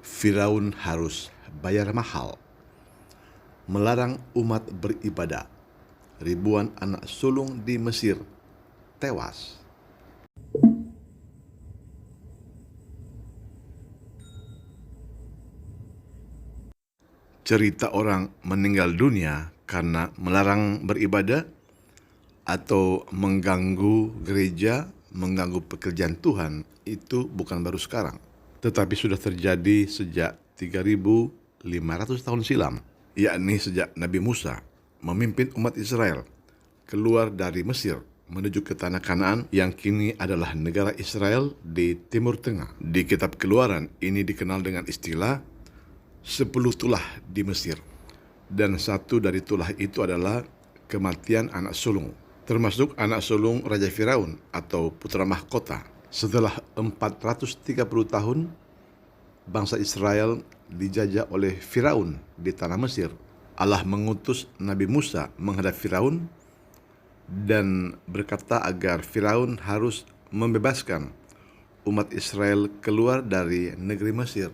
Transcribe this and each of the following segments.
Firaun harus bayar mahal, melarang umat beribadah. Ribuan anak sulung di Mesir tewas. Cerita orang meninggal dunia karena melarang beribadah atau mengganggu gereja, mengganggu pekerjaan Tuhan, itu bukan baru sekarang, tetapi sudah terjadi sejak 3.500 tahun silam, yakni sejak Nabi Musa memimpin umat Israel keluar dari Mesir menuju ke tanah Kanaan yang kini adalah negara Israel di Timur Tengah. Di kitab Keluaran ini dikenal dengan istilah 10 tulah di Mesir. Dan satu dari tulah itu adalah kematian anak sulung, termasuk anak sulung Raja Firaun atau putra mahkota. Setelah 430 tahun, bangsa Israel dijajah oleh Firaun di tanah Mesir. Allah mengutus Nabi Musa menghadap Firaun dan berkata agar Firaun harus membebaskan umat Israel keluar dari negeri Mesir.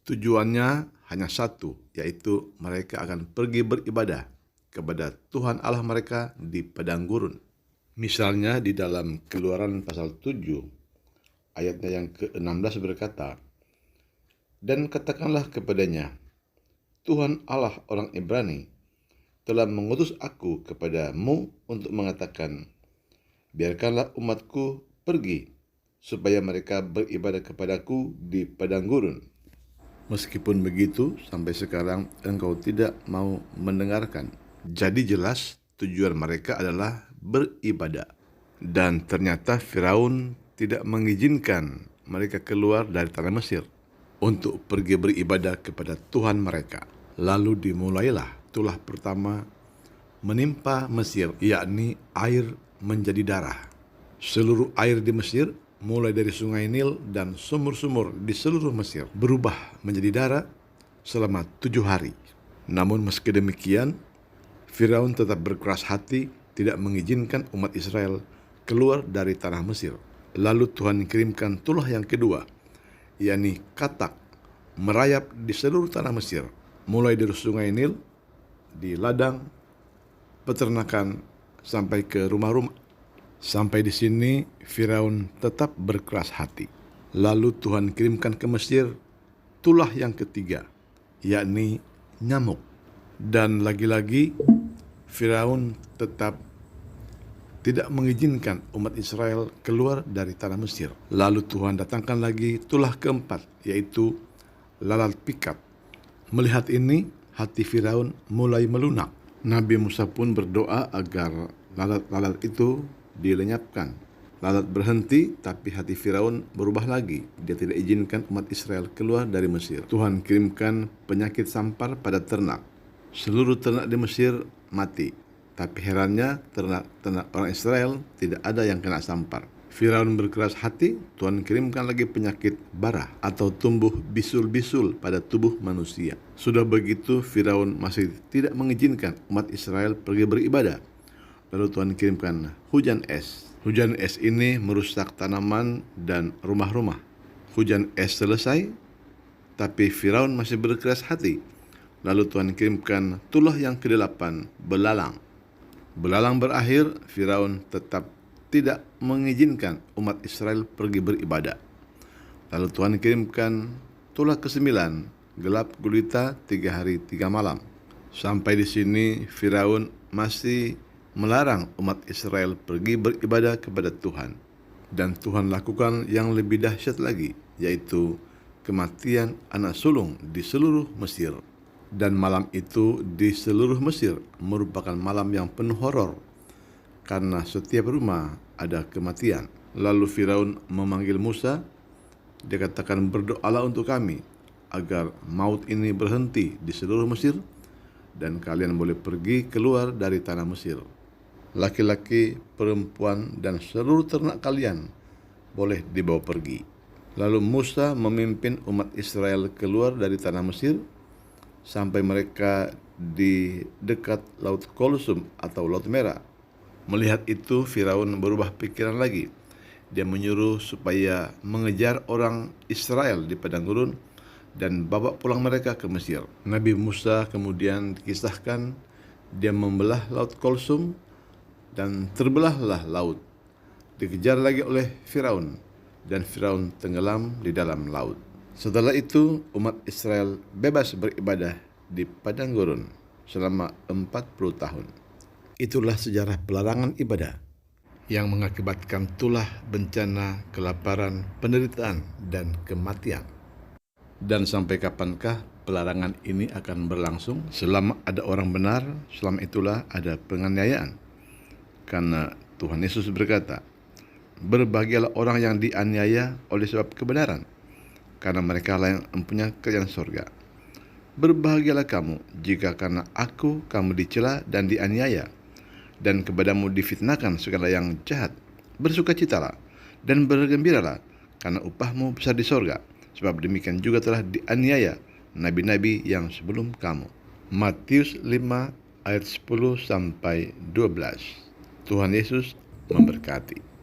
Tujuannya hanya satu, yaitu mereka akan pergi beribadah kepada Tuhan Allah mereka di padang gurun. Misalnya di dalam Keluaran pasal 7 ayatnya yang ke-16 berkata, "Dan katakanlah kepadanya, Tuhan Allah orang Ibrani telah mengutus aku kepadamu untuk mengatakan, biarkanlah umatku pergi, supaya mereka beribadah kepadaku di padang gurun. Meskipun begitu, sampai sekarang engkau tidak mau mendengarkan." Jadi jelas tujuan mereka adalah beribadah. Dan ternyata Firaun tidak mengizinkan mereka keluar dari tanah Mesir untuk pergi beribadah kepada Tuhan mereka. Lalu dimulailah tulah pertama menimpa Mesir, yakni air menjadi darah. Seluruh air di Mesir, mulai dari sungai Nil dan sumur-sumur di seluruh Mesir, berubah menjadi darah selama 7 hari. Namun meski demikian, Firaun tetap berkeras hati tidak mengizinkan umat Israel keluar dari tanah Mesir. Lalu Tuhan kirimkan tulah yang kedua, yakni katak, merayap di seluruh tanah Mesir, mulai dari sungai Nil, di ladang, peternakan, sampai ke rumah-rumah. Sampai di sini Firaun tetap berkeras hati. Lalu Tuhan kirimkan ke Mesir tulah yang ketiga, yakni nyamuk. Dan lagi-lagi Firaun tetap tidak mengizinkan umat Israel keluar dari tanah Mesir. Lalu Tuhan datangkan lagi tulah keempat, yaitu lalat pikat. Melihat ini, hati Firaun mulai melunak. Nabi Musa pun berdoa agar lalat-lalat itu dilenyapkan. Lalat berhenti, tapi hati Firaun berubah lagi. Dia tidak izinkan umat Israel keluar dari Mesir. Tuhan kirimkan penyakit sampar pada ternak. Seluruh ternak di Mesir mati. Tapi herannya ternak orang Israel tidak ada yang kena sampar. Firaun berkeras hati, Tuhan kirimkan lagi penyakit bara atau tumbuh bisul-bisul pada tubuh manusia. Sudah begitu Firaun masih tidak mengizinkan umat Israel pergi beribadah. Lalu Tuhan kirimkan hujan es. Hujan es ini merusak tanaman dan rumah-rumah. Hujan es selesai, tapi Firaun masih berkeras hati. Lalu Tuhan kirimkan tulah yang ke-8, belalang. Belalang berakhir, Firaun tetap tidak mengizinkan umat Israel pergi beribadah. Lalu Tuhan kirimkan tulah ke-9, gelap gulita 3 hari 3 malam. Sampai di sini Firaun masih melarang umat Israel pergi beribadah kepada Tuhan. Dan Tuhan lakukan yang lebih dahsyat lagi, yaitu kematian anak sulung di seluruh Mesir. Dan malam itu di seluruh Mesir merupakan malam yang penuh horor, karena setiap rumah ada kematian. Lalu Firaun memanggil Musa. Dia katakan, berdoalah untuk kami agar maut ini berhenti di seluruh Mesir dan kalian boleh pergi keluar dari tanah Mesir. Laki-laki, perempuan, dan seluruh ternak kalian boleh dibawa pergi. Lalu Musa memimpin umat Israel keluar dari tanah Mesir sampai mereka di dekat Laut Kolsum atau Laut Merah. Melihat itu, Firaun berubah pikiran lagi. Dia menyuruh supaya mengejar orang Israel di padang gurun dan bawa pulang mereka ke Mesir. Nabi Musa kemudian dikisahkan dia membelah Laut Kulsum dan terbelahlah laut. Dikejar lagi oleh Firaun dan Firaun tenggelam di dalam laut. Setelah itu umat Israel bebas beribadah di padang gurun selama 40 tahun. Itulah sejarah pelarangan ibadah yang mengakibatkan tulah bencana, kelaparan, penderitaan, dan kematian. Dan sampai kapankah pelarangan ini akan berlangsung? Selama ada orang benar, selama itulah ada penganiayaan. Karena Tuhan Yesus berkata, berbahagialah orang yang dianiaya oleh sebab kebenaran, karena mereka lah yang mempunyai kerajaan surga. Berbahagialah kamu jika karena aku kamu dicela dan dianiaya, dan kepadamu difitnahkan segala yang jahat. Bersukacitalah dan bergembiralah, karena upahmu besar di sorga, sebab demikian juga telah dianiaya nabi-nabi yang sebelum kamu. Matius 5 ayat 10-12. Tuhan Yesus memberkati.